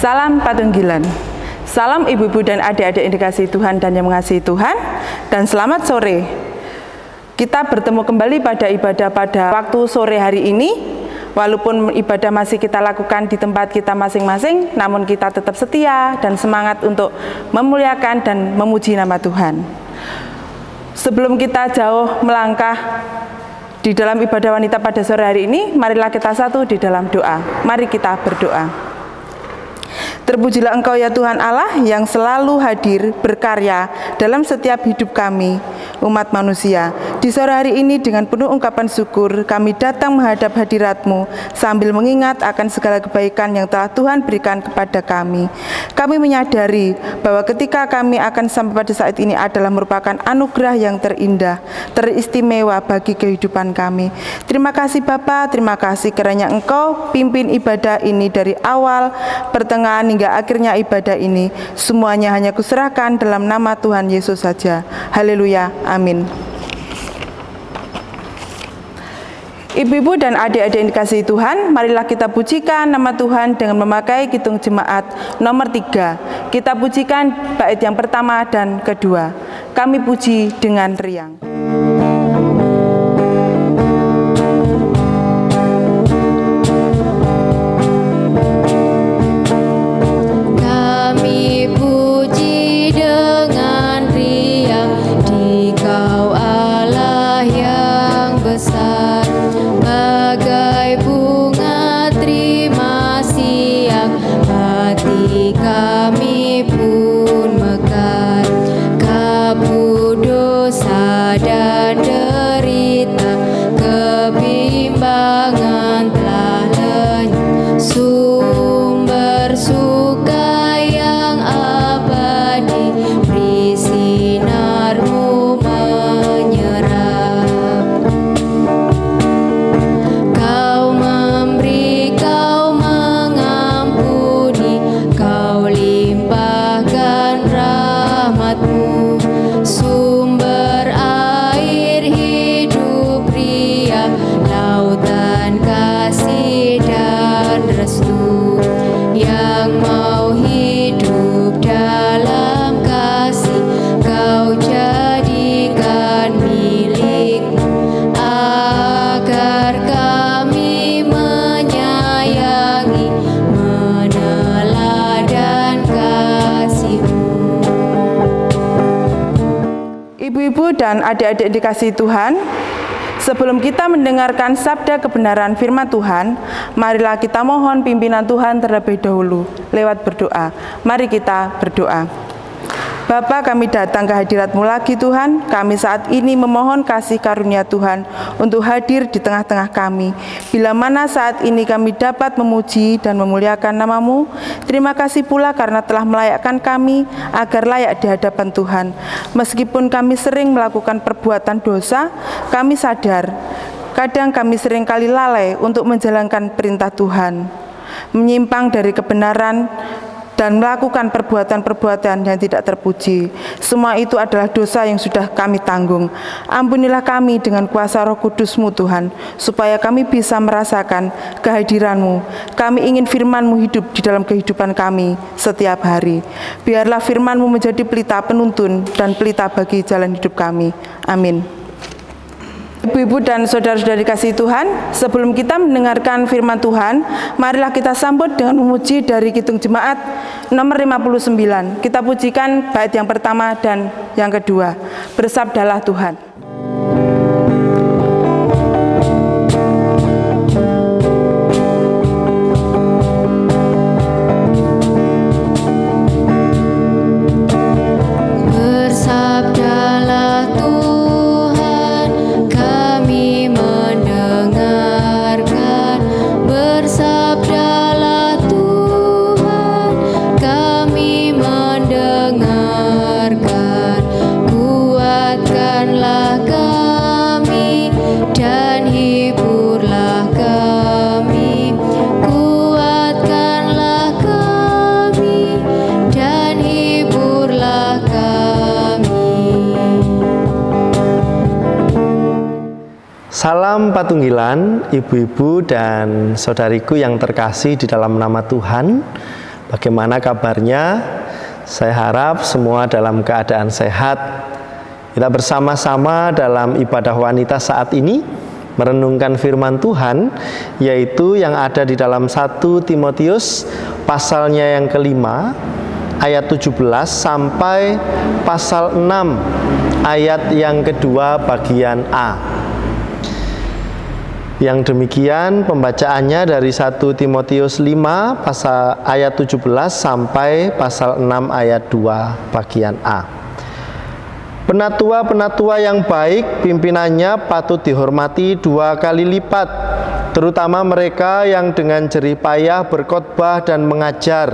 Salam Patunggilan. Salam ibu-ibu dan adik-adik yang dikasihi Tuhan dan yang mengasihi Tuhan. Dan selamat sore. Kita bertemu kembali pada ibadah pada waktu sore hari ini. Walaupun ibadah masih kita lakukan di tempat kita masing-masing, namun kita tetap setia dan semangat untuk memuliakan dan memuji nama Tuhan. Sebelum kita jauh melangkah di dalam ibadah wanita pada sore hari ini, marilah kita satu di dalam doa. Mari kita berdoa. Terpujilah Engkau ya Tuhan Allah yang selalu hadir berkarya dalam setiap hidup kami, umat manusia. Di sore hari ini dengan penuh ungkapan syukur kami datang menghadap hadirat-Mu sambil mengingat akan segala kebaikan yang telah Tuhan berikan kepada kami. Kami menyadari bahwa ketika kami akan sampai pada saat ini adalah merupakan anugerah yang terindah, teristimewa bagi kehidupan kami. Terima kasih Bapa, terima kasih kiranya Engkau pimpin ibadah ini dari awal, pertengahan hingga akhirnya ibadah ini. Semuanya hanya kuserahkan dalam nama Tuhan Yesus saja. Haleluya, amin. Ibu-ibu dan adik-adik yang dikasihi Tuhan, marilah kita pujikan nama Tuhan dengan memakai kidung jemaat nomor 3. Kita pujikan bait yang pertama dan kedua. Kami puji dengan riang. Dan adik-adik dikasihi Tuhan, sebelum kita mendengarkan sabda kebenaran firman Tuhan, marilah kita mohon pimpinan Tuhan terlebih dahulu lewat berdoa. Mari kita berdoa. Bapa, kami datang ke hadirat-Mu lagi Tuhan. Kami saat ini memohon kasih karunia Tuhan untuk hadir di tengah-tengah kami. Bila mana saat ini kami dapat memuji dan memuliakan nama-Mu, terima kasih pula karena telah melayakkan kami agar layak di hadapan Tuhan. Meskipun kami sering melakukan perbuatan dosa, kami sadar kadang kami sering kali lalai untuk menjalankan perintah Tuhan, menyimpang dari kebenaran dan melakukan perbuatan-perbuatan yang tidak terpuji. Semua itu adalah dosa yang sudah kami tanggung. Ampunilah kami dengan kuasa Roh Kudus-Mu Tuhan, supaya kami bisa merasakan kehadiran-Mu. Kami ingin firman-Mu hidup di dalam kehidupan kami setiap hari. Biarlah firman-Mu menjadi pelita penuntun dan pelita bagi jalan hidup kami. Amin. Ibu-ibu dan saudara-saudara dikasihi Tuhan, sebelum kita mendengarkan firman Tuhan, marilah kita sambut dengan memuji dari kidung jemaat nomor 59. Kita pujikan bait yang pertama dan yang kedua. Bersabdalah Tuhan. Salam Patunggilan, ibu-ibu dan saudariku yang terkasih di dalam nama Tuhan. Bagaimana kabarnya? Saya harap semua dalam keadaan sehat. Kita bersama-sama dalam ibadah wanita saat ini merenungkan firman Tuhan, yaitu yang ada di dalam 1 Timotius pasalnya yang kelima, ayat 17 sampai pasal 6 ayat yang kedua bagian A. Yang demikian pembacaannya dari 1 Timotius 5 pasal ayat 17 sampai pasal 6 ayat 2 bagian A. Penatua-penatua yang baik pimpinannya patut dihormati 2 kali lipat, terutama mereka yang dengan jerih payah berkhotbah dan mengajar.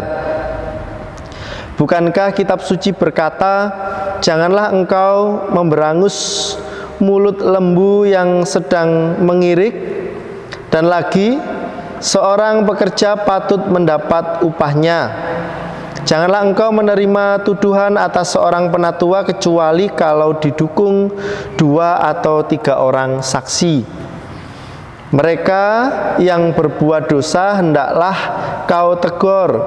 Bukankah kitab suci berkata, "Janganlah engkau memberangus mulut lembu yang sedang mengirik," dan lagi, "Seorang pekerja patut mendapat upahnya." Janganlah engkau menerima tuduhan atas seorang penatua kecuali kalau didukung 2 atau 3 orang saksi. Mereka yang berbuat dosa hendaklah kau tegur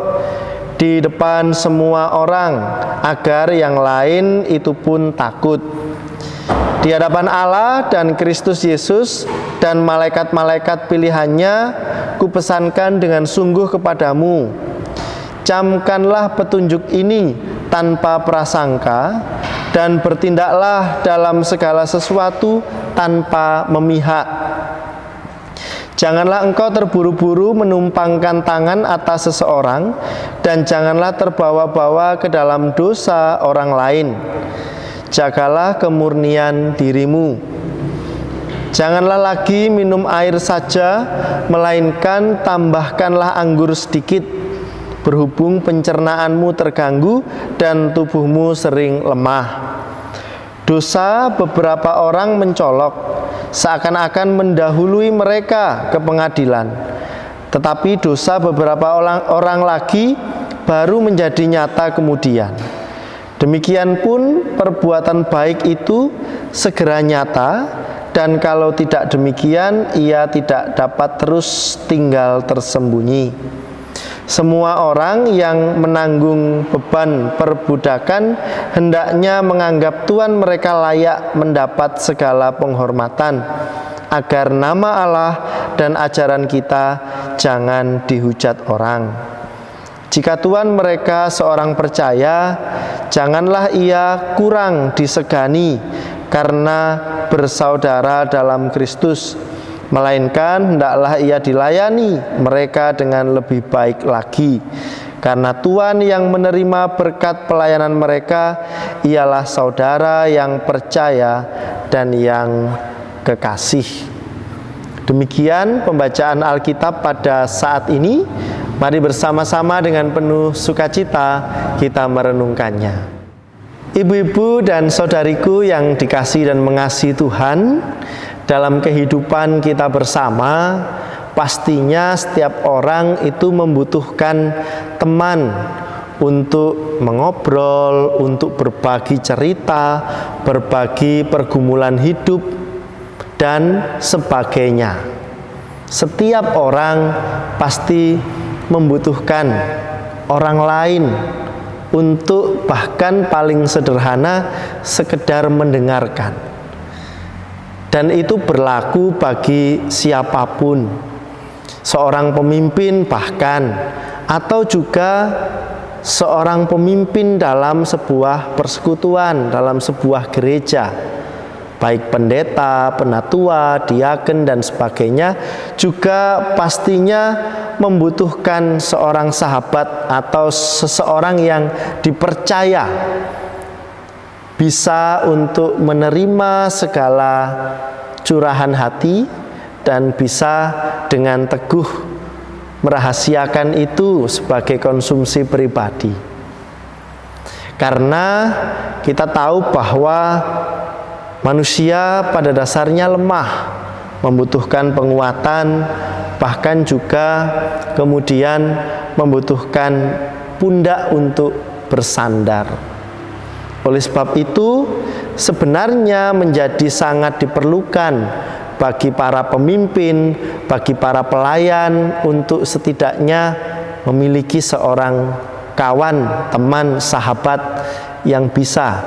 di depan semua orang, agar yang lain itu pun takut. Di hadapan Allah dan Kristus Yesus dan malaikat-malaikat pilihannya, kupesankan dengan sungguh kepadamu, camkanlah petunjuk ini tanpa prasangka, dan bertindaklah dalam segala sesuatu tanpa memihak. Janganlah engkau terburu-buru menumpangkan tangan atas seseorang, dan janganlah terbawa-bawa ke dalam dosa orang lain. Jagalah kemurnian dirimu. Janganlah lagi minum air saja, melainkan tambahkanlah anggur sedikit, berhubung pencernaanmu terganggu dan tubuhmu sering lemah. Dosa beberapa orang mencolok, seakan-akan mendahului mereka ke pengadilan. Tetapi dosa beberapa orang lagi baru menjadi nyata kemudian. Demikian pun perbuatan baik itu segera nyata, dan kalau tidak demikian ia tidak dapat terus tinggal tersembunyi. Semua orang yang menanggung beban perbudakan hendaknya menganggap tuan mereka layak mendapat segala penghormatan, agar nama Allah dan ajaran kita jangan dihujat orang. Jika tuan mereka seorang percaya, janganlah ia kurang disegani karena bersaudara dalam Kristus, melainkan hendaklah ia dilayani mereka dengan lebih baik lagi, karena Tuhan yang menerima berkat pelayanan mereka ialah saudara yang percaya dan yang kekasih. Demikian pembacaan Alkitab pada saat ini. Mari bersama-sama dengan penuh sukacita kita merenungkannya. Ibu-ibu dan saudariku yang dikasihi dan mengasihi Tuhan, dalam kehidupan kita bersama, pastinya setiap orang itu membutuhkan teman untuk mengobrol, untuk berbagi cerita, berbagi pergumulan hidup, dan sebagainya. Setiap orang pasti membutuhkan orang lain untuk bahkan paling sederhana sekedar mendengarkan. Dan itu berlaku bagi siapapun, seorang pemimpin bahkan, atau juga seorang pemimpin dalam sebuah persekutuan, dalam sebuah gereja. Baik pendeta, penatua, diaken, dan sebagainya juga pastinya membutuhkan seorang sahabat atau seseorang yang dipercaya bisa untuk menerima segala curahan hati dan bisa dengan teguh merahasiakan itu sebagai konsumsi pribadi. Karena kita tahu bahwa manusia pada dasarnya lemah, membutuhkan penguatan, bahkan juga kemudian membutuhkan pundak untuk bersandar. Oleh sebab itu, sebenarnya menjadi sangat diperlukan bagi para pemimpin, bagi para pelayan untuk setidaknya memiliki seorang kawan, teman, sahabat yang bisa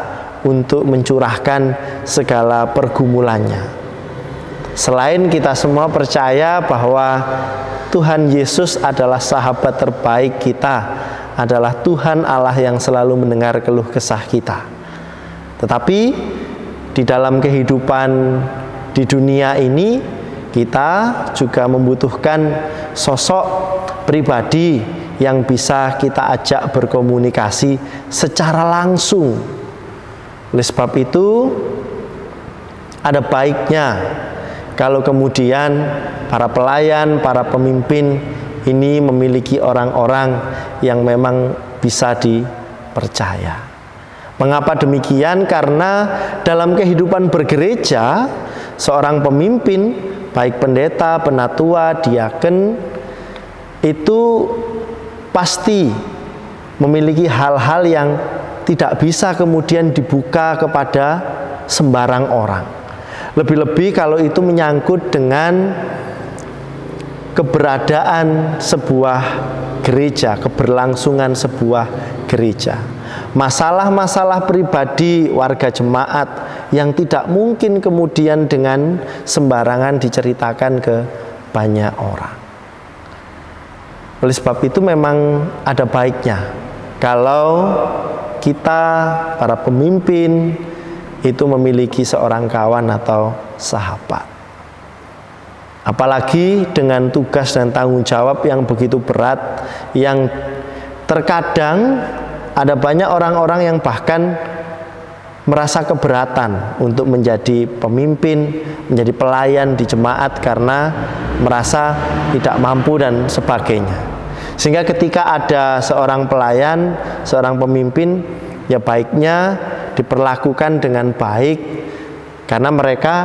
untuk mencurahkan segala pergumulannya. Selain kita semua percaya bahwa Tuhan Yesus adalah sahabat terbaik kita, adalah Tuhan Allah yang selalu mendengar keluh kesah kita. Tetapi di dalam kehidupan di dunia ini, kita juga membutuhkan sosok pribadi yang bisa kita ajak berkomunikasi secara langsung. Oleh sebab itu, ada baiknya kalau kemudian para pelayan, para pemimpin ini memiliki orang-orang yang memang bisa dipercaya. Mengapa demikian? Karena dalam kehidupan bergereja, seorang pemimpin, baik pendeta, penatua, diaken, itu pasti memiliki hal-hal yang tidak bisa kemudian dibuka kepada sembarang orang. Lebih-lebih kalau itu menyangkut dengan keberadaan sebuah gereja, keberlangsungan sebuah gereja. Masalah-masalah pribadi warga jemaat yang tidak mungkin kemudian dengan sembarangan diceritakan ke banyak orang. Oleh sebab itu memang ada baiknya kalau kita, para pemimpin, itu memiliki seorang kawan atau sahabat. Apalagi dengan tugas dan tanggung jawab yang begitu berat, yang terkadang ada banyak orang-orang yang bahkan merasa keberatan untuk menjadi pemimpin, menjadi pelayan di jemaat karena merasa tidak mampu dan sebagainya. Sehingga ketika ada seorang pelayan, seorang pemimpin, ya baiknya diperlakukan dengan baik karena mereka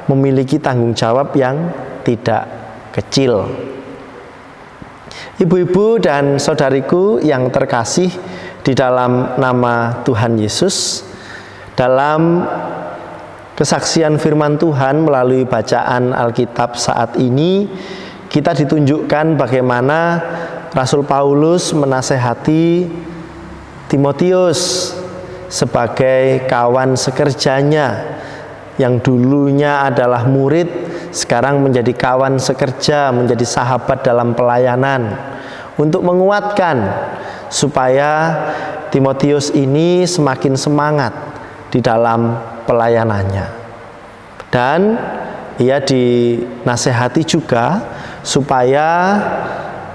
memiliki tanggung jawab yang tidak kecil. Ibu-ibu dan saudariku yang terkasih di dalam nama Tuhan Yesus, dalam kesaksian firman Tuhan melalui bacaan Alkitab saat ini, kita ditunjukkan bagaimana Rasul Paulus menasehati Timotius sebagai kawan sekerjanya yang dulunya adalah murid, sekarang menjadi kawan sekerja, menjadi sahabat dalam pelayanan, untuk menguatkan supaya Timotius ini semakin semangat di dalam pelayanannya. Dan ia dinasehati juga supaya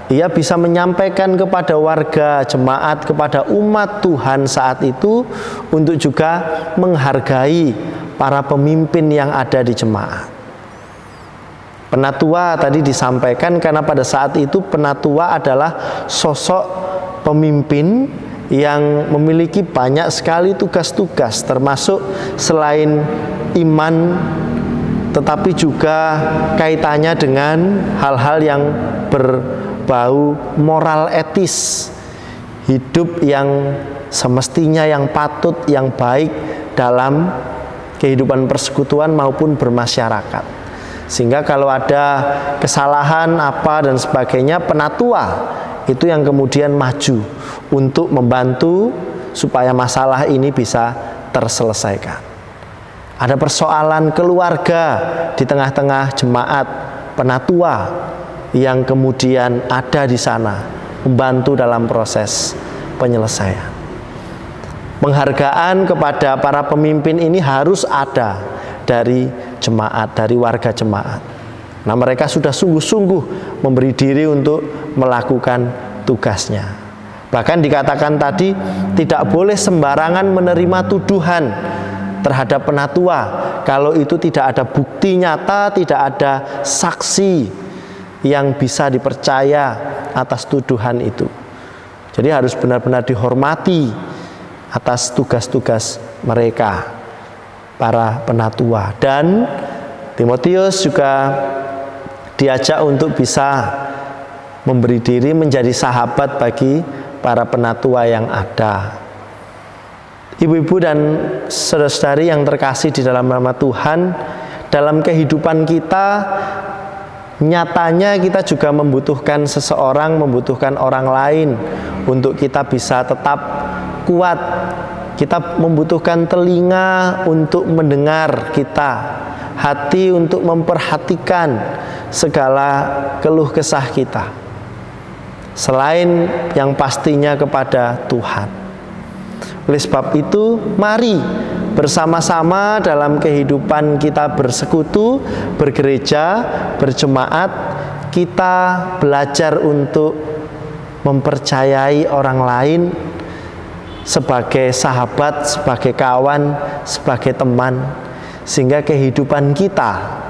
ia bisa menyampaikan kepada warga jemaat, kepada umat Tuhan saat itu, untuk juga menghargai para pemimpin yang ada di jemaat. Penatua tadi disampaikan karena pada saat itu penatua adalah sosok pemimpin yang memiliki banyak sekali tugas-tugas, termasuk selain iman, tetapi juga kaitannya dengan hal-hal yang berbau moral etis, hidup yang semestinya yang patut, yang baik dalam kehidupan persekutuan maupun bermasyarakat. Sehingga kalau ada kesalahan apa dan sebagainya, penatua itu yang kemudian maju untuk membantu supaya masalah ini bisa terselesaikan. Ada persoalan keluarga di tengah-tengah jemaat, penatua yang kemudian ada di sana membantu dalam proses penyelesaian. Penghargaan kepada para pemimpin ini harus ada dari jemaat, dari warga jemaat. Nah, mereka sudah sungguh-sungguh memberi diri untuk melakukan tugasnya. Bahkan dikatakan tadi, tidak boleh sembarangan menerima tuduhan terhadap penatua kalau itu tidak ada bukti nyata, tidak ada saksi yang bisa dipercaya atas tuduhan itu. Jadi harus benar-benar dihormati atas tugas-tugas mereka, para penatua. Dan Timotius juga diajak untuk bisa memberi diri menjadi sahabat bagi para penatua yang ada. Ibu-ibu dan saudara-saudari yang terkasih di dalam nama Tuhan, dalam kehidupan kita Nyatanya kita juga membutuhkan seseorang, membutuhkan orang lain untuk kita bisa tetap kuat. Kita membutuhkan telinga untuk mendengar kita, hati untuk memperhatikan segala keluh kesah kita, selain yang pastinya kepada Tuhan. Oleh sebab itu, mari bersama-sama dalam kehidupan kita bersekutu, bergereja, berjemaat, kita belajar untuk mempercayai orang lain sebagai sahabat, sebagai kawan, sebagai teman, sehingga kehidupan kita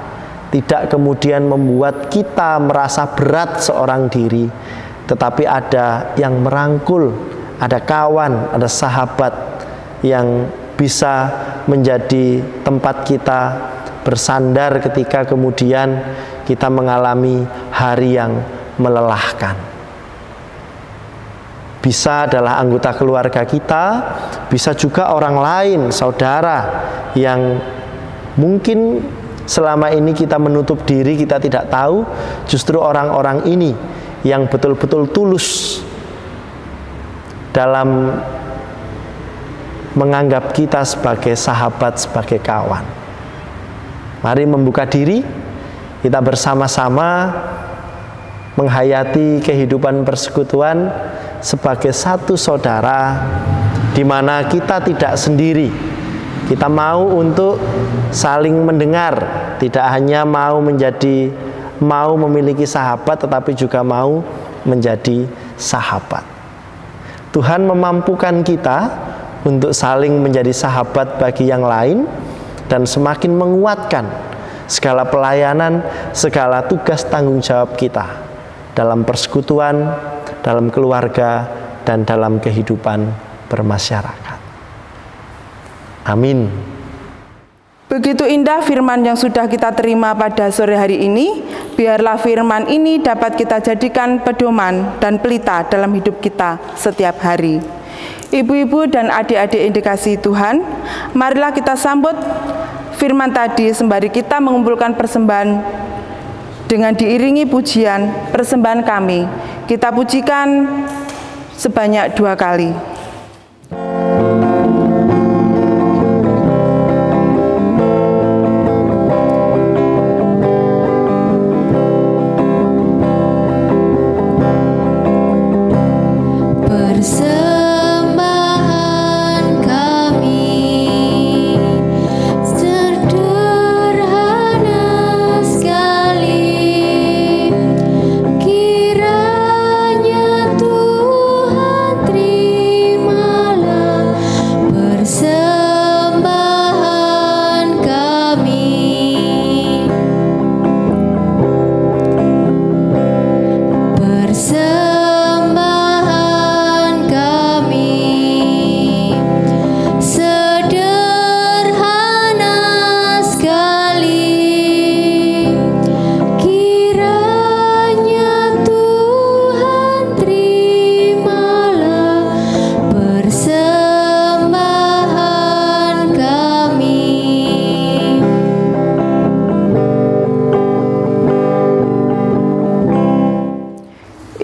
tidak kemudian membuat kita merasa berat seorang diri, tetapi ada yang merangkul, ada kawan, ada sahabat yang bisa menjadi tempat kita bersandar ketika kemudian kita mengalami hari yang melelahkan. Bisa adalah anggota keluarga kita, bisa juga orang lain, saudara yang mungkin selama ini kita menutup diri, kita tidak tahu. Justru orang-orang ini yang betul-betul tulus dalam menganggap kita sebagai sahabat, sebagai kawan. Mari membuka diri, kita bersama-sama menghayati kehidupan persekutuan sebagai satu saudara, di mana kita tidak sendiri. Kita mau untuk saling mendengar, tidak hanya mau memiliki sahabat, tetapi juga mau menjadi sahabat. Tuhan memampukan kita untuk saling menjadi sahabat bagi yang lain dan semakin menguatkan segala pelayanan, segala tugas tanggung jawab kita dalam persekutuan, dalam keluarga, dan dalam kehidupan bermasyarakat. Amin. Begitu indah firman yang sudah kita terima pada sore hari ini. Biarlah firman ini dapat kita jadikan pedoman dan pelita dalam hidup kita setiap hari. Ibu-ibu dan adik-adik yang dikasihi Tuhan, marilah kita sambut firman tadi sembari kita mengumpulkan persembahan dengan diiringi pujian persembahan kami. Kita pujikan sebanyak 2 kali.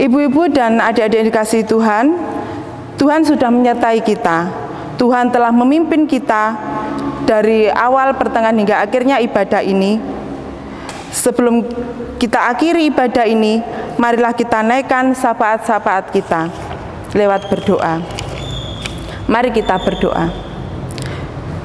Ibu-ibu dan adik-adik yang dikasihi Tuhan, Tuhan sudah menyertai kita. Tuhan telah memimpin kita dari awal, pertengahan, hingga akhirnya ibadah ini. Sebelum kita akhiri ibadah ini, marilah kita naikkan syafaat-syafaat kita lewat berdoa. Mari kita berdoa.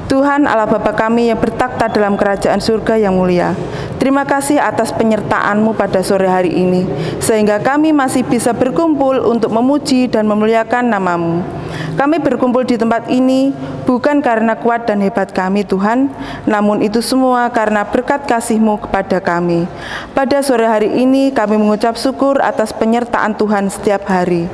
Tuhan Allah Bapa kami yang bertakhta dalam kerajaan surga yang mulia, terima kasih atas penyertaan-Mu pada sore hari ini, sehingga kami masih bisa berkumpul untuk memuji dan memuliakan nama-Mu. Kami berkumpul di tempat ini bukan karena kuat dan hebat kami Tuhan, namun itu semua karena berkat kasih-Mu kepada kami. Pada sore hari ini kami mengucap syukur atas penyertaan Tuhan setiap hari.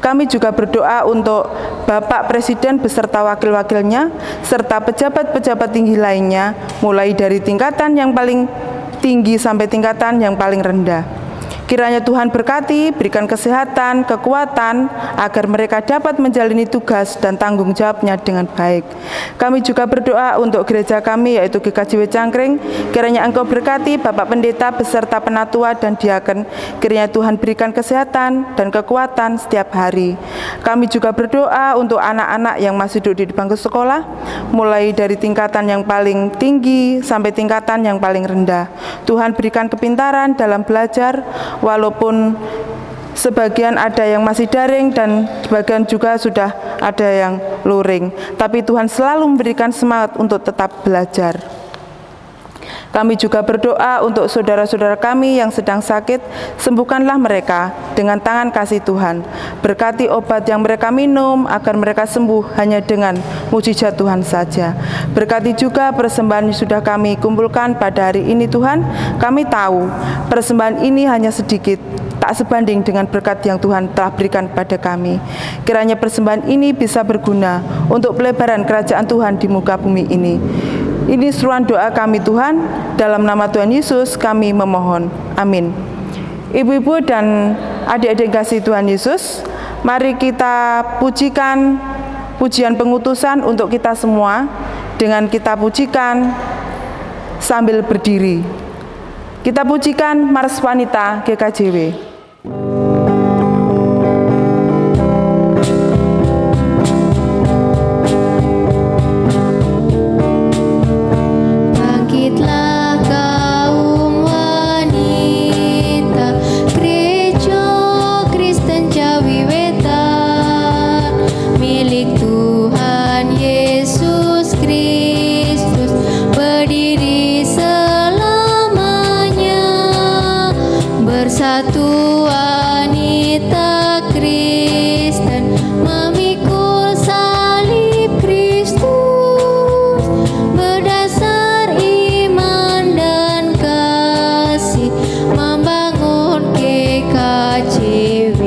Kami juga berdoa untuk Bapak Presiden beserta wakil-wakilnya, serta pejabat-pejabat tinggi lainnya, mulai dari tingkatan yang paling tinggi sampai tingkatan yang paling rendah. Kiranya Tuhan berkati, berikan kesehatan, kekuatan, agar mereka dapat menjalani tugas dan tanggung jawabnya dengan baik. Kami juga berdoa untuk gereja kami, yaitu GKJW Cangkring. Kiranya Engkau berkati Bapak Pendeta beserta penatua dan diaken. Kiranya Tuhan berikan kesehatan dan kekuatan setiap hari. Kami juga berdoa untuk anak-anak yang masih duduk di bangku sekolah, mulai dari tingkatan yang paling tinggi sampai tingkatan yang paling rendah. Tuhan berikan kepintaran dalam belajar, walaupun sebagian ada yang masih daring dan sebagian juga sudah ada yang luring. Tapi Tuhan selalu memberikan semangat untuk tetap belajar. Kami juga berdoa untuk saudara-saudara kami yang sedang sakit, sembuhkanlah mereka dengan tangan kasih Tuhan. Berkati obat yang mereka minum agar mereka sembuh hanya dengan mujizat Tuhan saja. Berkati juga persembahan yang sudah kami kumpulkan pada hari ini Tuhan. Kami tahu persembahan ini hanya sedikit, tak sebanding dengan berkat yang Tuhan telah berikan pada kami. Kiranya persembahan ini bisa berguna untuk pelebaran kerajaan Tuhan di muka bumi ini. Ini seruan doa kami Tuhan, dalam nama Tuhan Yesus kami memohon. Amin. Ibu-ibu dan adik-adik kasih Tuhan Yesus, mari kita pujikan pujian pengutusan untuk kita semua dengan kita pujikan sambil berdiri. Kita pujikan Mars Wanita GKJW. Satu wanita Kristen memikul salib Kristus, berdasar iman dan kasih membangun GKJW.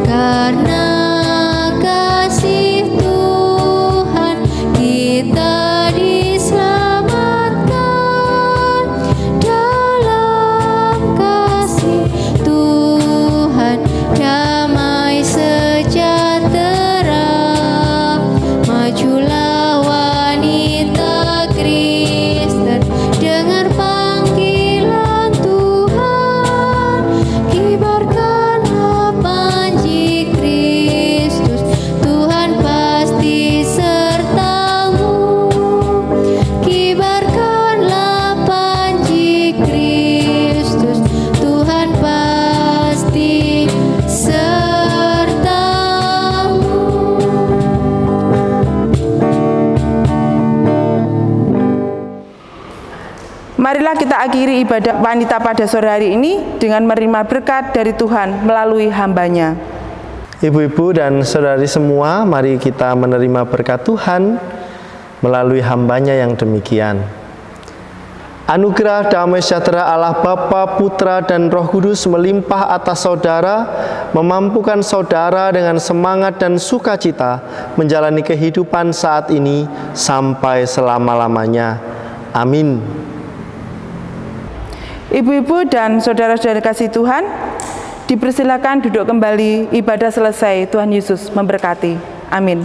Karena kasih Tuhan kita diselamatkan, dalam kasih Tuhan damai sejahtera. Majulah wanita Kristen, dengar panggilan Tuhan, kibarkanlah panji Kristus, Tuhan pasti sertamu. Kibarkanlah panji Kristus, Tuhan pasti sertamu. Marilah kita akhiri ibadah wanita pada sore hari ini dengan menerima berkat dari Tuhan melalui hambanya. Ibu-ibu dan saudari semua, mari kita menerima berkat Tuhan melalui hambanya yang demikian. Anugerah damai sejahtera Allah Bapa, Putra, dan Roh Kudus melimpah atas saudara, memampukan saudara dengan semangat dan sukacita menjalani kehidupan saat ini sampai selama-lamanya. Amin. Ibu-ibu dan saudara-saudara kasih Tuhan, dipersilakan duduk kembali, ibadah selesai, Tuhan Yesus memberkati. Amin.